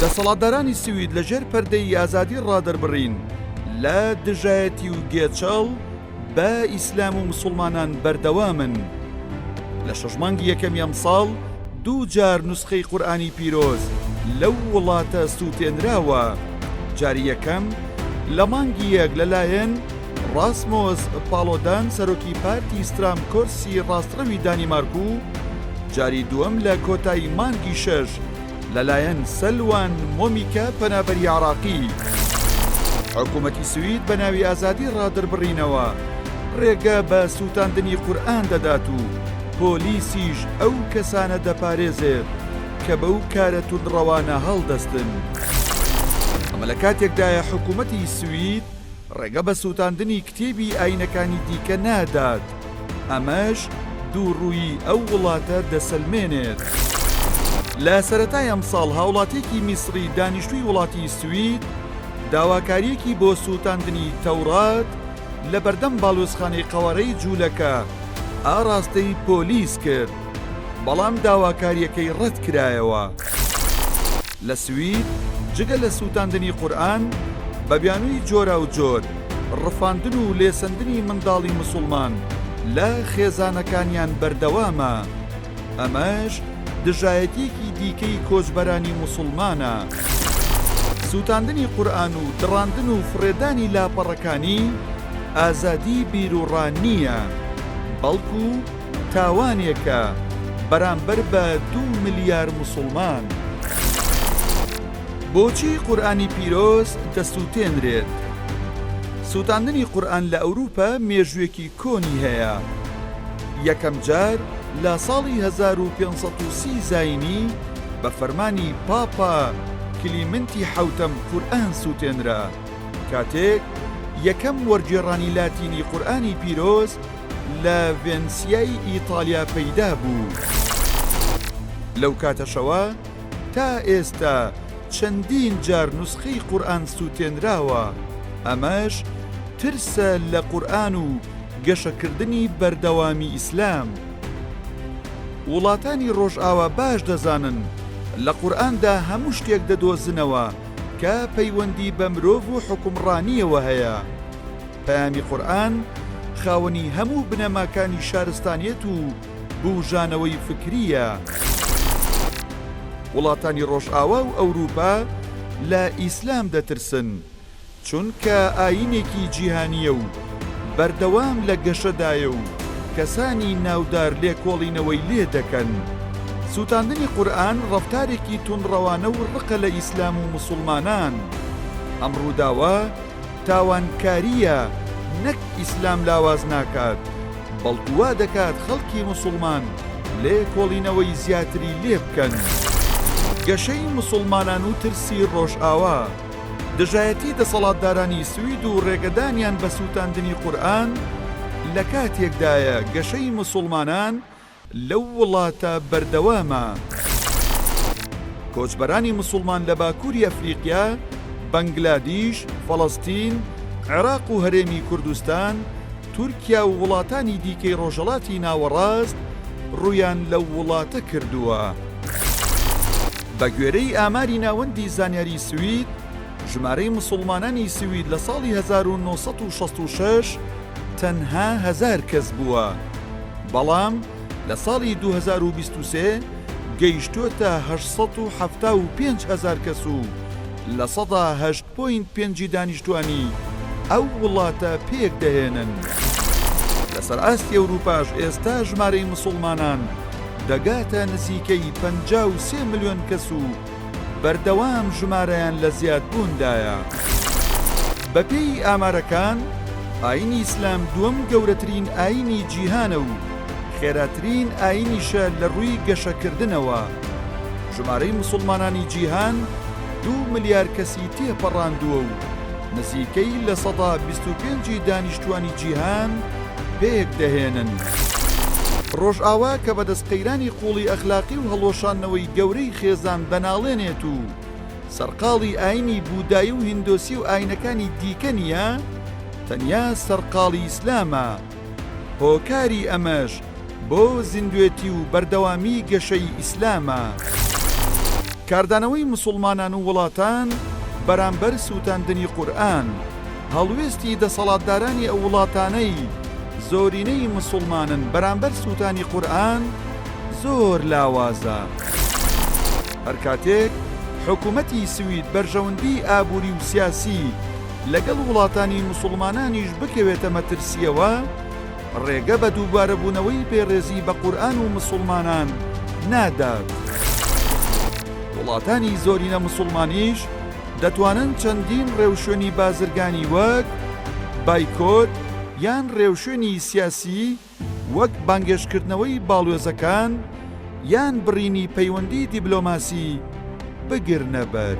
دەسەڵاتدارانی سوید لەژێر پەردەی ئازادی ڕادەربڕین لە دژایەتی و گێچەڵ بە ئیسلام و مسلمانان بەردەوامن. لە شەژمانگی یەکەمی ئەم ساڵ دوو جار نوسخەی قورئانی پیرۆز لەو وڵاتە سووتێنراوە. جاری یەکەم لە مانگی یەک لەلایەن ڕاسمۆس پاڵۆدان سەرۆکی پارتی سترام کۆرسی ڕاستڕەوی دانیمارک و جاری دووەم لە کۆتایی مانگی شەش لەلایەن سەلوان مۆمیکە پەنابەری عراقی. حکوومەتی سوید بە ناوی ئازادی ڕادەربڕینەوە ڕێگە بە سووتاندنی قورئان دەدات و پۆلیسیش ئەو کەسانە دەپارێزێت کە بەو کارە توندڕەوانە هەڵدەستن. ئەمە لە کاتێکدایە حکوومەتی سوید ڕێگە بە سووتاندنی کتێبی ئاینەکانی دیکە نادات. ئەمەش دووڕووی ئەو وڵاتە دەسەلمێنێت. لە سەرەتای ئەم ساڵ هاوڵاتێکی میسری دانیشتووی وڵاتی سوید داواکاریەکی بۆ سووتاندنی تەورات لە بەردەم باڵوێزخانەی قەوەرەی جوولەکە ئاڕاستەی پۆلیس کرد، بەڵام داواکاریەکەی ڕەت کرایەوە. لە سوید جگە لە سووتاندنی قورئان بە بیانووی جۆرا و جۆر ڕفاندن و لێسەندنی منداڵی مسلمان لە خێزانەکانیان بەردەوامە. ئەمەش دژایەتێکی دیکەی کۆچبەرانی مسلمانە. سووتاندنی قورئان و دڕاندن و فڕێدانی لاپەڕەکانی ئازادی بیرروڕان نییە، بەڵکو تاوانێکە بەرامبەر بە 2 ملیار مسلمان. بۆچی قورئانی پیرۆز دەسووتێنرێت؟ سووتاندنی قورئان لە ئەوروپا مێژوویەکی کۆنی هەیە. یەکەم جار لە ساڵی 1530 زاینی بە فەرمانی پاپا کلیمنتی حەوتەم قورئان سووتێنرا، کاتێک یەکەم وەرگێڕانی لاتینی قورئانی پیرۆز لە ڤێنسیای ئیتالیا پەیدا بوو. لەو کاتەشەوە تا ئێستا چەندین جار نوسخەی قورئان سووتێنراوە. ئەمەش ترسە لە قورئان و گەشەکردنی بەردەوامی ئیسلام. وڵاتانی ڕۆژئاوا باش دەزانن لە قورئاندا هەموو شتێک دەدۆزنەوە کە پەیوەندی بە مرۆڤ و حکومڕانیەوە هەیە. پەیامی قورئان خاوەنی هەموو بنەماکانی شارستانیەت و بوژانەوەی فکریە. وڵاتانی ڕۆژئاوا و ئەوروپا لە ئیسلام دەترسن، چونکە ئاینێکی جیهانیە و بەردەوام لە گەشەدایە و کەسانی ناودار لێکۆڵینەوەی لێ دەکەن. سووتاندنی قورئان ڕەفتارێکی توندڕەوانە و ڕقە لە ئیسلام و مسلمانان. ئەم ڕووداوە تاوانکاریە، نەک ئیسلام لاواز ناکات، بەڵکو وا دەکات خەڵکی مسلمان لێکۆڵینەوەی زیاتری لێ بکەن. گەشەی مسلمانان و ترسی ڕۆژئاوا، دژایەتی دەسەڵاتدارانی سوید و ڕێگەدانیان بە سووتاندنی قورئان لە کاتێکدایە گەشەی مسلمانان لەو وڵاتە بەردەوامە. کۆچبەرانی مسلمان لە باکووری ئەفریقیا، بەنگلادیش، فەڵەستین، عێراق و هەرێمی کوردستان، تورکیا و وڵاتانی دیکەی ڕۆژهەڵاتی ناوەڕاست ڕوویان لەو وڵاتە کردووە. بە گوێرەی ئاماری ناوەندی زانیاری سوید، ژمارەی مسلمانانی سوید لە ساڵی 1966 تەنها 1000 کەس بووە، بەڵام لە ساڵی 2023 گەیشتوتە 875,000 کەس و لە 8.5 دانیشتوانی ئەو وڵاتە پێک دەهێنن. لەسەر ئاستی ئەوروپاش ئێستا ژمارەی مسلمانان دەگاتە نزیکەی 53 ملیۆن کەس و بەردەوام ژمارەیان لە زیادبووندایە. بەپێی ئامارەکان، ئاینی ئیسلام دووەم گەورەترین ئاینی جیهانە و خێراترین ئاینیشە لە ڕووی گەشەکردنەوە. ژمارەی مسلمانانی جیهان 2 ملیار کەسی تێپەڕاندووە و نزیکەی لە 125 دانیشتوانی جیهان پێک دەهێنن. ڕۆژئاوا کە بەدەستقەیرانی قوڵی ئەخلاقی و هەڵۆشانەوەی گەورەی خێزان بەناڵێنێت و سەرقاڵی ئاینی بوودایی و هیندۆسی و ئاینەکانی دیکە نیە، تەنیا سەرقاڵی ئیسلامە. هۆکاری ئەمەش بۆ زیندوێتی و بەردەوامی گەشەی ئیسلامە. کاردانەوەی مسلمانان و وڵاتان بەرامبەر سووتاندنی قورئان، هەڵوێستی دەسەڵاتدارانی ئەو وڵاتانەی زۆرینەی مسلمانن بەرامبەر سووتانی قورئان زۆر لاوازە. هەر کاتێک حکوومەتی سوید بەرژەوەندی ئابووری و سیاسی لەگەڵ وڵاتانی مسلمانانیش بکەوێتە مەترسیەوە، ڕێگە بە دووبارەبوونەوەی پێڕێزی بە قورئان و مسلمانان نادات. وڵاتانی زۆرینە مسلمانیش دەتوانن چەندین ڕێوشوێنی بازرگانی وەک بایکۆت یان ڕێوشوێنی سیاسی وەک بانگێشکردنەوەی باڵوێزەکان یان بڕینی پەیوەندی دیبلۆماسی بگرنە بەر.